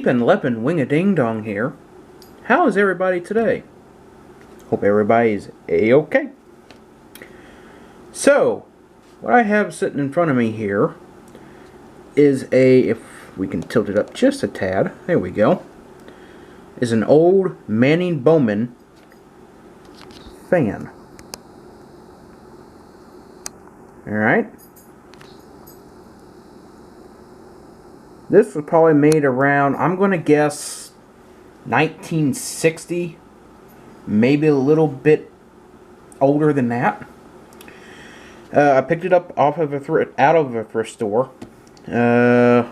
Leapin' Leppin' Wing-a-Ding-Dong here. How is everybody today? Hope everybody's A-okay. So, what I have sitting in front of me here is if we can tilt it up just a tad, there we go, is an old Manning Bowman fan. Alright. This was probably made around, I'm going to guess, 1960. Maybe a little bit older than that. I picked it up out of a thrift store. Maybe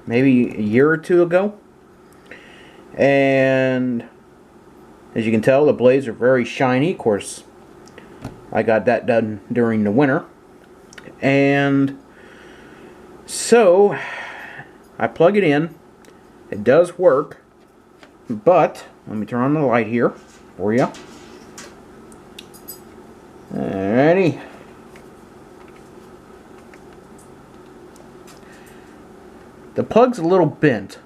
a year or two ago. And as you can tell, the blades are very shiny. Of course, I got that done during the winter. And so I plug it in. It does work. But let me turn on the light here for you. Alrighty. The plug's a little bent.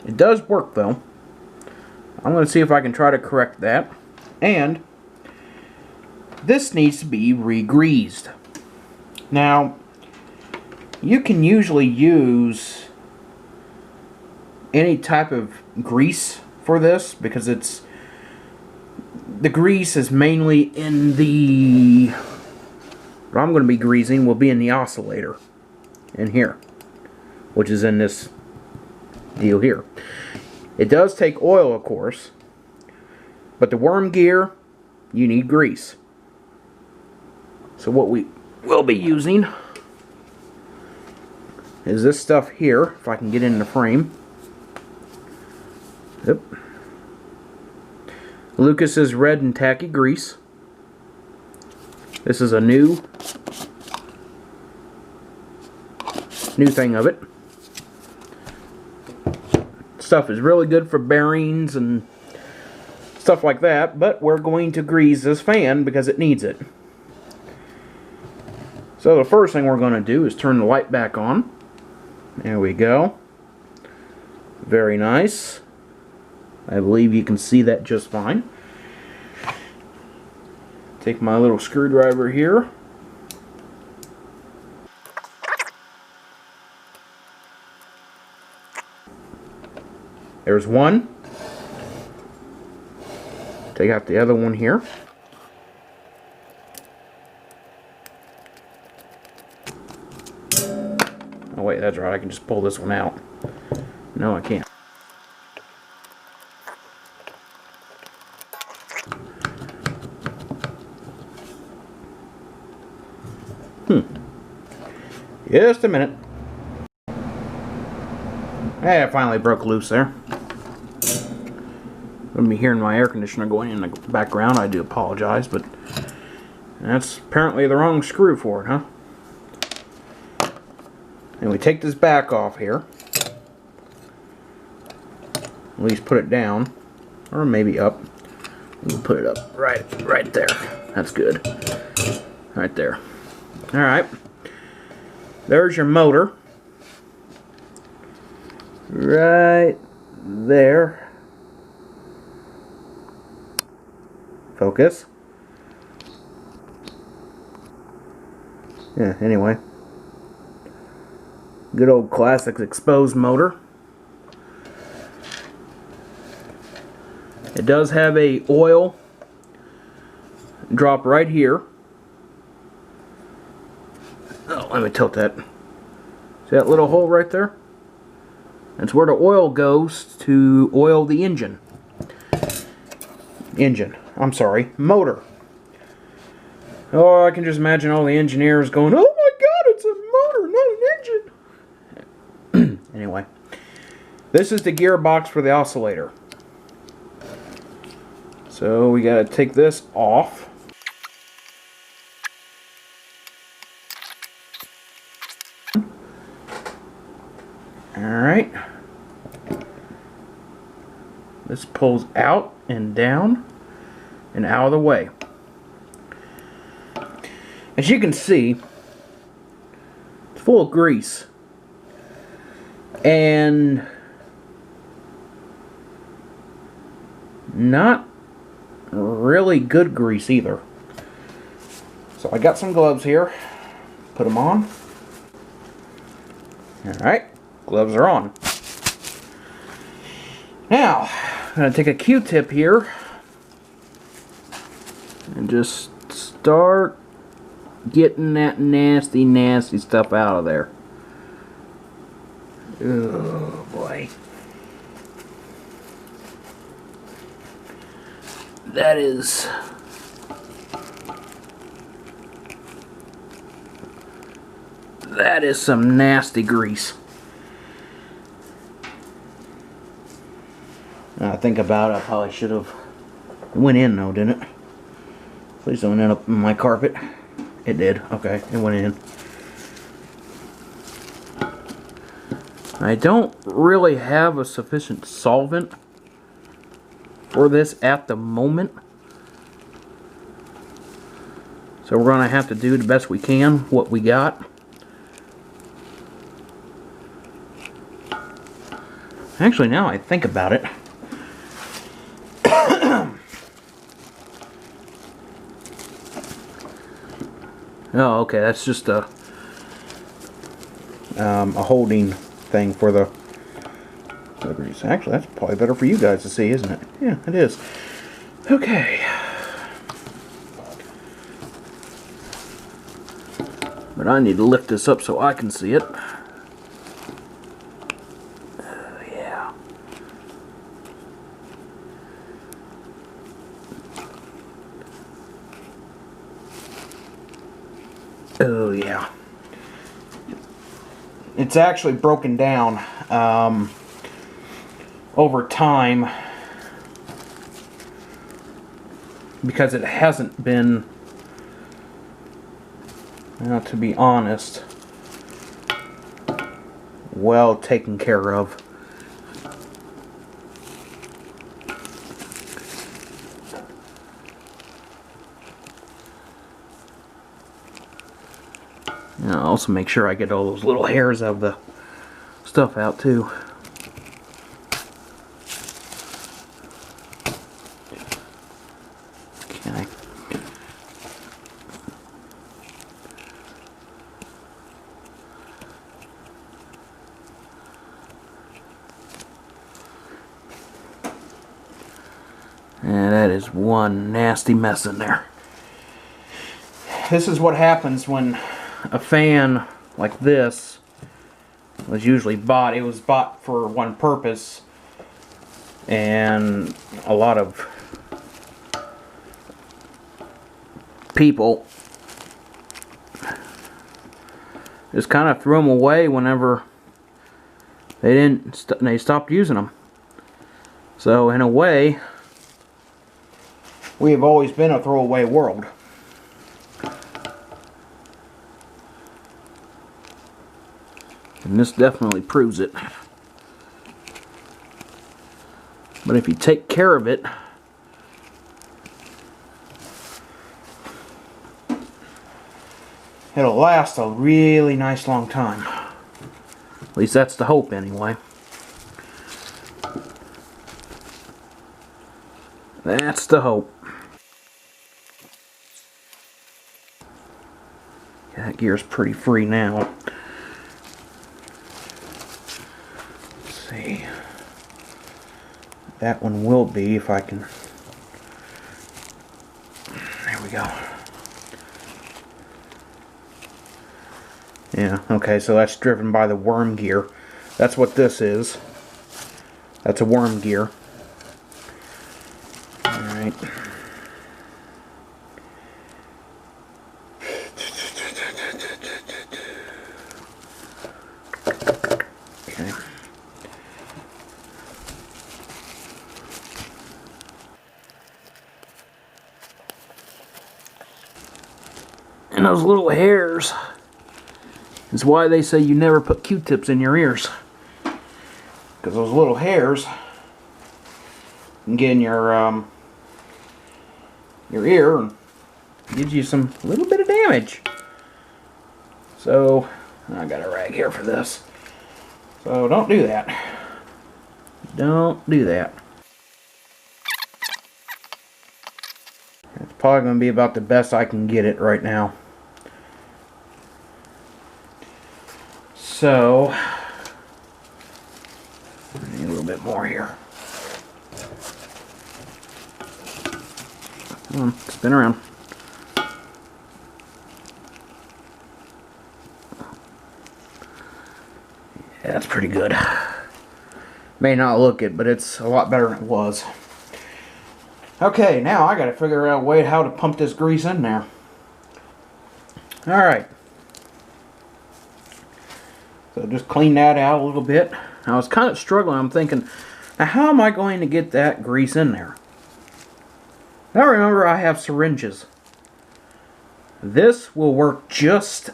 It does work though. I'm going to see if I can try to correct that. And this needs to be re-greased. Now, you can usually use any type of grease for this because the grease is mainly in the, what I'm going to be greasing will be in the oscillator in here, which is in this deal here. It does take oil, of course, but the worm gear, you need grease. So what we will be using is this stuff here, if I can get in the frame. Yep. Lucas's Red and Tacky Grease. This is a new thing of it. Stuff is really good for bearings and stuff like that, but we're going to grease this fan because it needs it. So the first thing we're going to do is turn the light back on. There we go. Very nice. I believe you can see that just fine. Take my little screwdriver here. There's one. Take out the other one here. Oh wait, that's right, I can just pull this one out. No, I can't. Just a minute. Hey, I finally broke loose there. Gonna be hearing my air conditioner going in the background. I do apologize, but that's apparently the wrong screw for it, huh? And we take this back off here. At least put it down, or maybe up. We'll put it up right there. That's good. Right there. All right. There's your motor. Right there. Focus. Yeah, anyway. Good old classic exposed motor. It does have a oil drop right here. Oh, let me tilt that. See that little hole right there? That's where the oil goes to oil the engine. I'm sorry, motor. Oh, I can just imagine all the engineers going, oh my god, it's a motor, not an engine. Anyway, this is the gearbox for the oscillator. So we gotta take this off. Alright. This pulls out and down and out of the way. As you can see, it's full of grease. and not really good grease either. So I got some gloves here. Put them on. Alright, gloves are on. Now, I'm going to take a Q-tip here and just start getting that nasty, nasty stuff out of there. Oh boy. That is some nasty grease. Now I think about it, I probably should have went in though, didn't it? Please don't end up in my carpet. It did. Okay, it went in. I don't really have a sufficient solvent for this at the moment. So we're going to have to do the best we can, what we got. Actually, now I think about it. Oh, okay, that's just a holding thing for the grease. Actually, that's probably better for you guys to see, isn't it? Yeah, it is. Okay. But I need to lift this up so I can see it. Oh, yeah. Oh, yeah. It's actually broken down over time because it hasn't been, to be honest, well taken care of. And I'll also make sure I get all those little hairs of the stuff out too. Okay. And that is one nasty mess in there. This is what happens when a fan like this was usually bought. It was bought for one purpose, and a lot of people just kind of threw them away whenever they stopped using them. So in a way, we have always been a throwaway world. And this definitely proves it. But if you take care of it, it'll last a really nice long time. At least that's the hope anyway. That's the hope. That gear's pretty free now. Let's see. That one will be if I can. There we go. Yeah, okay, so that's driven by the worm gear. That's what this is. That's a worm gear. Alright. Okay. And those little hairs is why they say you never put Q-tips in your ears. Because those little hairs can get in your ear and gives you some little bit of damage. So I got a rag here for this. So don't do that. Don't do that. It's probably going to be about the best I can get it right now. So, I need a little bit more here. Come on, spin around. Yeah, that's pretty good. May not look it, but it's a lot better than it was. Okay, now I gotta figure out a way how to pump this grease in there. Alright. So just clean that out a little bit. I was kind of struggling. I'm thinking, now how am I going to get that grease in there? Now remember, I have syringes. This will work just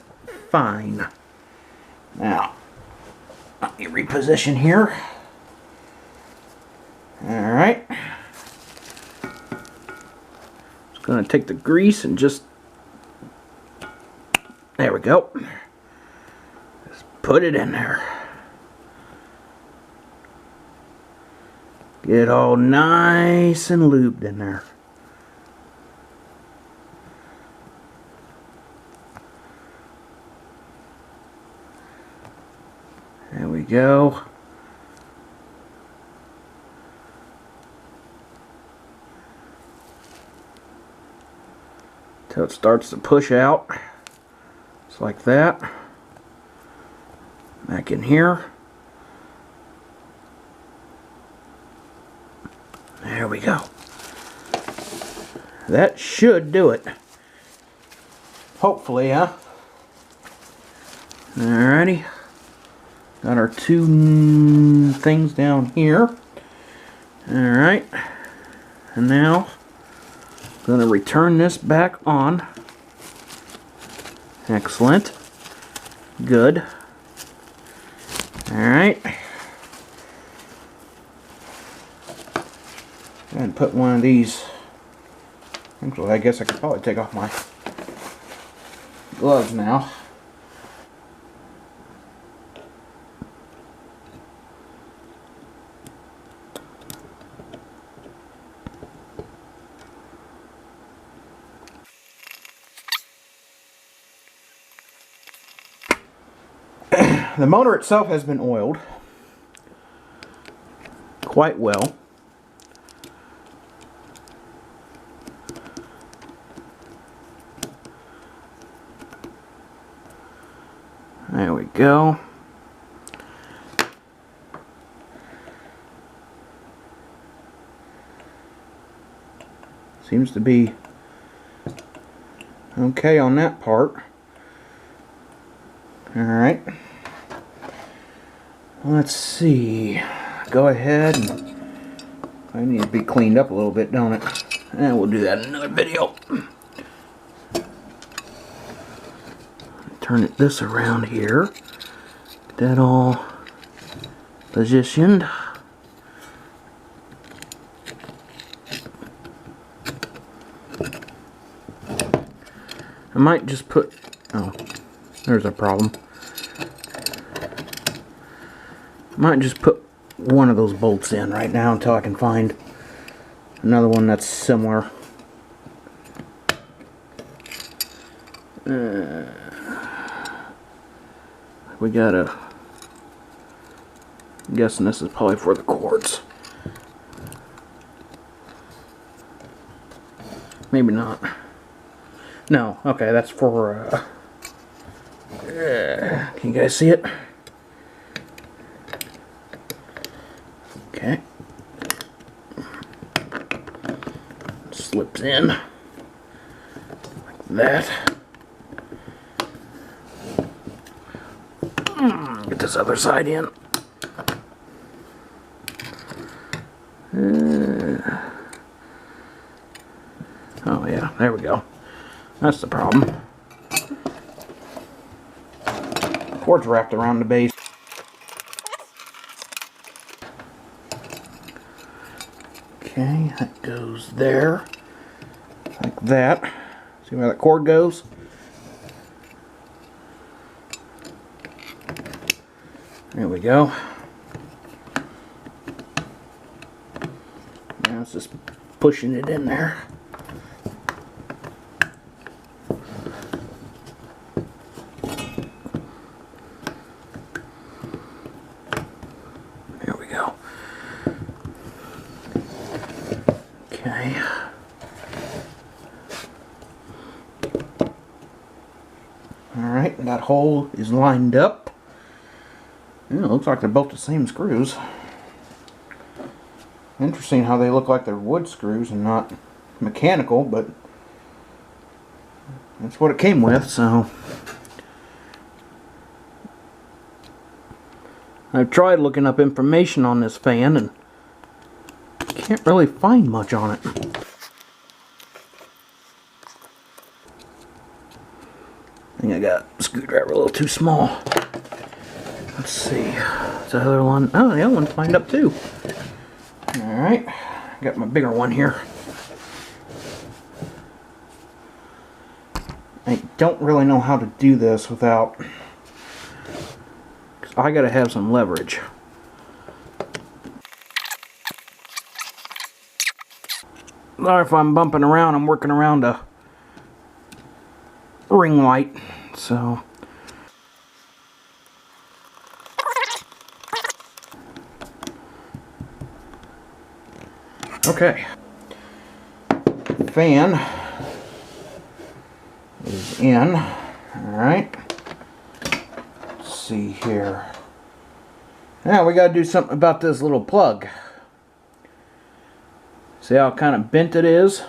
fine. Now, let me reposition here. Alright. Just going to take the grease and just... There we go. Just put it in there. Get it all nice and lubed in there. There we go. Till it starts to push out. Just like that. Back in here. There we go. That should do it. Hopefully, huh? Alrighty. Got our two things down here. Alright. And now, I'm going to return this back on. Excellent. Good. Alright. And put one of these. Actually, I guess I could probably take off my gloves now. The motor itself has been oiled quite well. There we go. Seems to be okay on that part. Alright. Let's see. Go ahead. I need to be cleaned up a little bit, don't it? And we'll do that in another video. Turn this around here. Get that all positioned. I might just put... Oh, there's a problem. Might just put one of those bolts in right now until I can find another one that's similar. We gotta... I'm guessing this is probably for the cords. Maybe not. No, okay, that's for... can you guys see it? Okay. Slips in like that. Get this other side in. Oh yeah, there we go. That's the problem. Cord's wrapped around the base. Okay, that goes there, like that. See where that cord goes? There we go. Now it's just pushing it in there. There we go. Okay. Alright, that hole is lined up. Yeah, it looks like they're both the same screws. Interesting how they look like they're wood screws and not mechanical, but that's what it came with, so. I've tried looking up information on this fan and can't really find much on it. I think I got a screwdriver a little too small. Let's see. Is the other one? Oh, the other one's lined up too. Alright. Got my bigger one here. I don't really know how to do this without... because I gotta have some leverage. Or if I'm bumping around, I'm working around a ring light, so okay. Fan is in. Alright. Let's see here. Now we gotta do something about this little plug. See how kind of bent it is?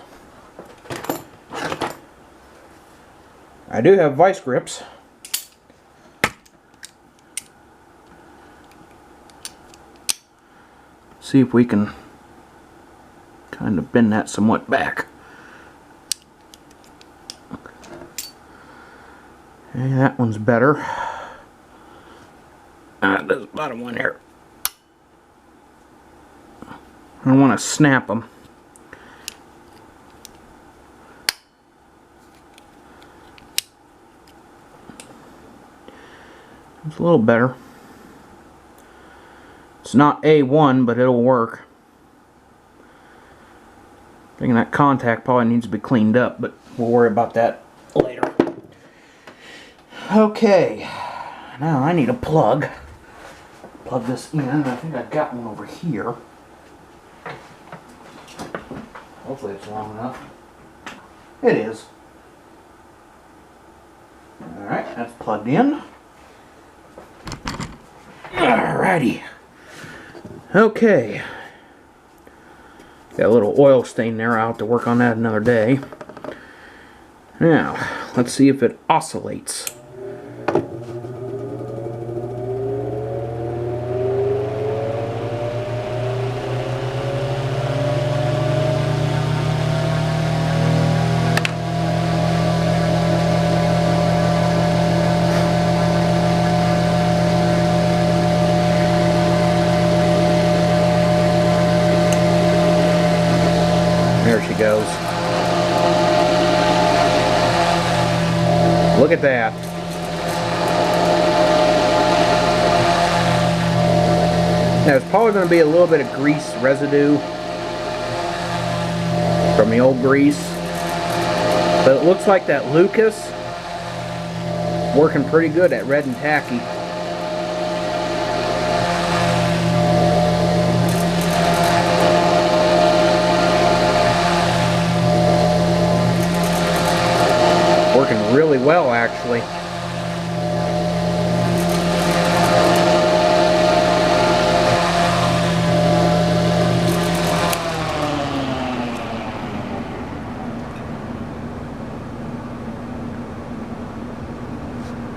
I do have vice grips. See if we can kind of bend that somewhat back. Okay, that one's better. This bottom one here. I want to snap them. It's a little better. It's not A1, but it'll work. Thinking that contact probably needs to be cleaned up, but we'll worry about that later. Okay, now I need a plug. Plug this in. I think I've got one over here. Hopefully it's long enough. It is. Alright, that's plugged in. Alrighty. Okay. Got a little oil stain there. I'll have to work on that another day. Now, let's see if it oscillates. There she goes. Look at that. Now there's probably going to be a little bit of grease residue from the old grease, but it looks like that Lucas working pretty good at red and tacky. Working really well, actually.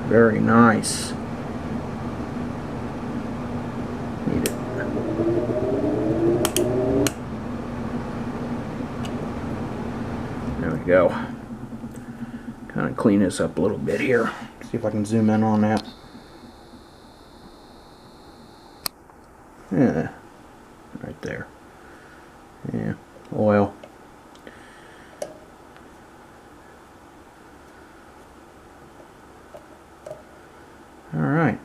Very nice. Need it. There we go. Kind of clean this up a little bit here. See if I can zoom in on that. Yeah, right there. Yeah, oil. Alright.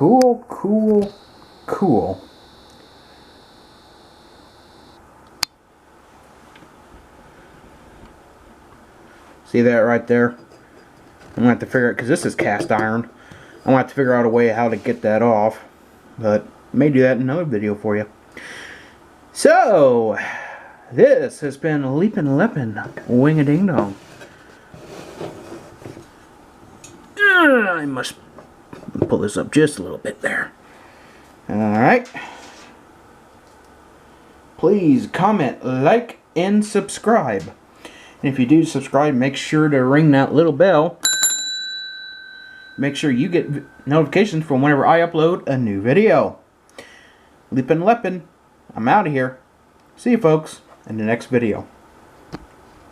Cool, cool, cool. See that right there? I'm going to have to figure out, because this is cast iron. I'm going to have to figure out a way how to get that off. But I may do that in another video for you. So, this has been Leapin' Leppin' Wing-a-Ding-Dong. I must pull this up just a little bit there. Alright. Please comment, like, and subscribe. And if you do subscribe, make sure to ring that little bell. Make sure you get notifications from whenever I upload a new video. Leapin' Leppin', I'm out of here. See you folks in the next video.